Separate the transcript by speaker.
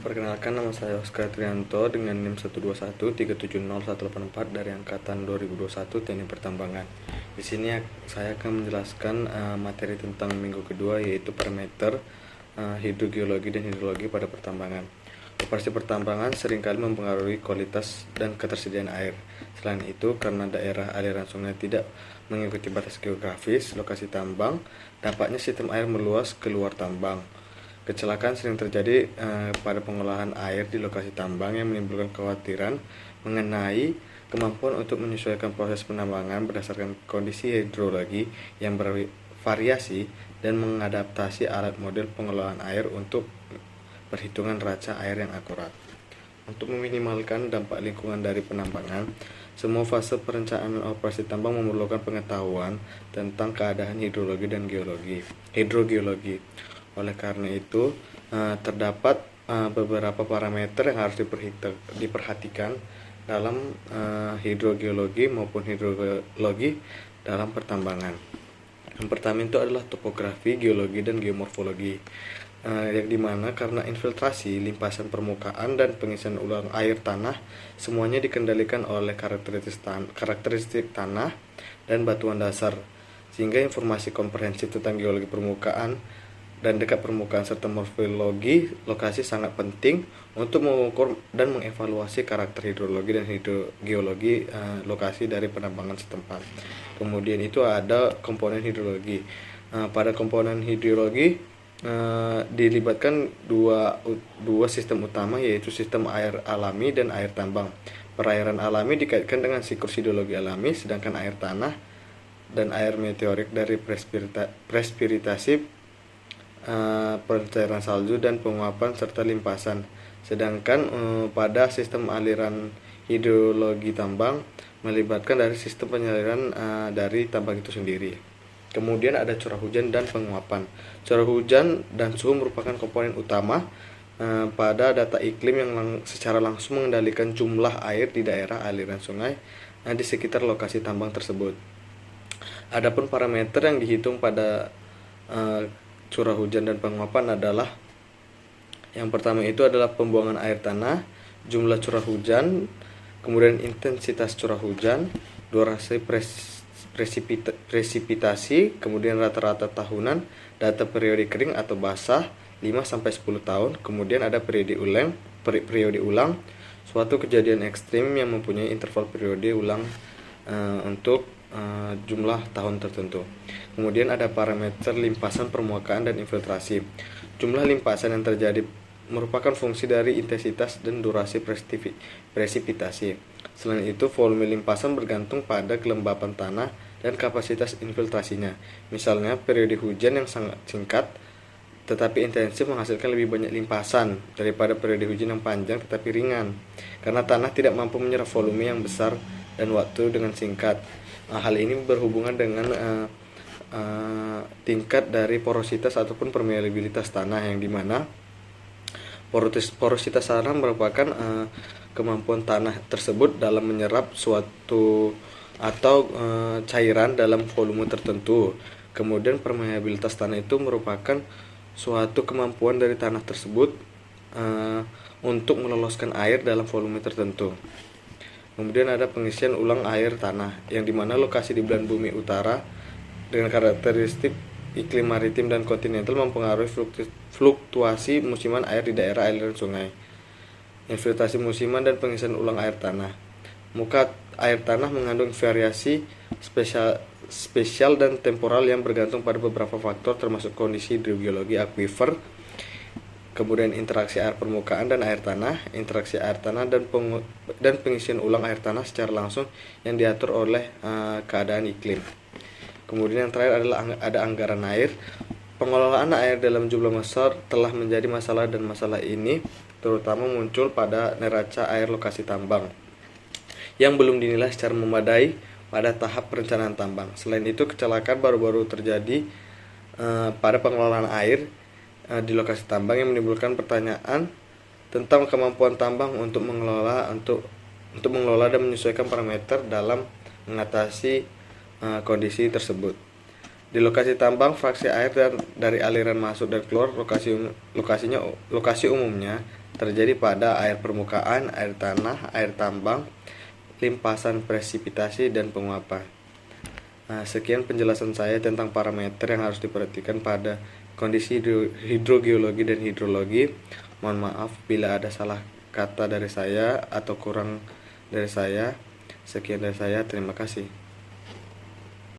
Speaker 1: Perkenalkan, nama saya Oskar Trianto dengan NIM 121370184 dari angkatan 2021 Teknik Pertambangan. Di sini saya akan menjelaskan materi tentang minggu kedua, yaitu parameter hidrogeologi dan hidrologi pada pertambangan. Operasi pertambangan seringkali mempengaruhi kualitas dan ketersediaan air. Selain itu, karena daerah aliran sungai tidak mengikuti batas geografis lokasi tambang, dampaknya sistem air meluas keluar tambang. Kecelakaan sering terjadi pada pengolahan air di lokasi tambang yang menimbulkan kekhawatiran mengenai kemampuan untuk menyesuaikan proses penambangan berdasarkan kondisi hidrologi yang bervariasi dan mengadaptasi alat model pengolahan air untuk perhitungan raca air yang akurat. Untuk meminimalkan dampak lingkungan dari penambangan, semua fase perencanaan operasi tambang memerlukan pengetahuan tentang keadaan hidrologi dan hidrogeologi. Oleh karena itu, terdapat beberapa parameter yang harus diperhatikan dalam hidrogeologi maupun hidrologi dalam pertambangan. Yang pertama itu adalah topografi, geologi, dan geomorfologi, yang dimana karena infiltrasi, limpasan permukaan, dan pengisian ulang air tanah semuanya dikendalikan oleh karakteristik tanah dan batuan dasar, sehingga informasi komprehensif tentang geologi permukaan dan dekat permukaan serta morfologi lokasi sangat penting untuk mengukur dan mengevaluasi karakter hidrologi dan hidrogeologi lokasi dari penambangan setempat. Kemudian itu ada komponen hidrologi. Pada komponen hidrologi dilibatkan dua sistem utama, yaitu sistem air alami dan air tambang. Perairan alami dikaitkan dengan siklus hidrologi alami, sedangkan air tanah dan air meteorik dari presipitasif, pencairan salju dan penguapan serta limpasan. Sedangkan pada sistem aliran hidrologi tambang melibatkan dari sistem penyaliran dari tambang itu sendiri. Kemudian ada curah hujan dan penguapan. Curah hujan dan suhu merupakan komponen utama pada data iklim yang secara langsung mengendalikan jumlah air di daerah aliran sungai di sekitar lokasi tambang tersebut. Adapun parameter yang dihitung pada curah hujan dan penguapan adalah, yang pertama itu adalah pembuangan air tanah, jumlah curah hujan, kemudian intensitas curah hujan, durasi presipitasi, kemudian rata-rata tahunan, data periode kering atau basah 5-10 tahun, kemudian ada periode ulang, suatu kejadian ekstrim yang mempunyai interval periode ulang untuk jumlah tahun tertentu. Kemudian ada parameter limpasan permukaan dan infiltrasi. Jumlah limpasan yang terjadi merupakan fungsi dari intensitas dan durasi presipitasi. Selain itu, volume limpasan bergantung pada kelembapan tanah dan kapasitas infiltrasinya. Misalnya, periode hujan yang sangat singkat tetapi intensif menghasilkan lebih banyak limpasan daripada periode hujan yang panjang tetapi ringan, karena tanah tidak mampu menyerap volume yang besar dan waktu dengan singkat. Hal ini berhubungan dengan tingkat dari porositas ataupun permeabilitas tanah, yang dimana porositas tanah merupakan kemampuan tanah tersebut dalam menyerap suatu atau cairan dalam volume tertentu. Kemudian permeabilitas tanah itu merupakan suatu kemampuan dari tanah tersebut untuk meloloskan air dalam volume tertentu. Kemudian ada pengisian ulang air tanah, yang dimana lokasi di belahan bumi utara dengan karakteristik iklim maritim dan kontinental mempengaruhi fluktuasi musiman air di daerah aliran sungai. Infiltrasi musiman dan pengisian ulang air tanah. Muka air tanah mengandung variasi spesial dan temporal yang bergantung pada beberapa faktor, termasuk kondisi hidrogeologi akuifer, kemudian interaksi air permukaan dan air tanah, interaksi air tanah dan pengisian ulang air tanah secara langsung yang diatur oleh keadaan iklim. Kemudian yang terakhir adalah ada anggaran air. Pengelolaan air dalam jumlah besar telah menjadi masalah, dan masalah ini terutama muncul pada neraca air lokasi tambang yang belum dinilai secara memadai pada tahap perencanaan tambang. Selain itu, kecelakaan baru-baru terjadi pada pengelolaan air di lokasi tambang yang menimbulkan pertanyaan tentang kemampuan tambang untuk mengelola dan menyesuaikan parameter dalam mengatasi kondisi tersebut. Di lokasi tambang, fraksi air dari aliran masuk dan keluar lokasi umumnya terjadi pada air permukaan, air tanah, air tambang, limpasan presipitasi, dan penguapan. Nah, sekian penjelasan saya tentang parameter yang harus diperhatikan pada kondisi hidrogeologi dan hidrologi. Mohon maaf bila ada salah kata dari saya atau kurang dari saya. Sekian dari saya, terima kasih.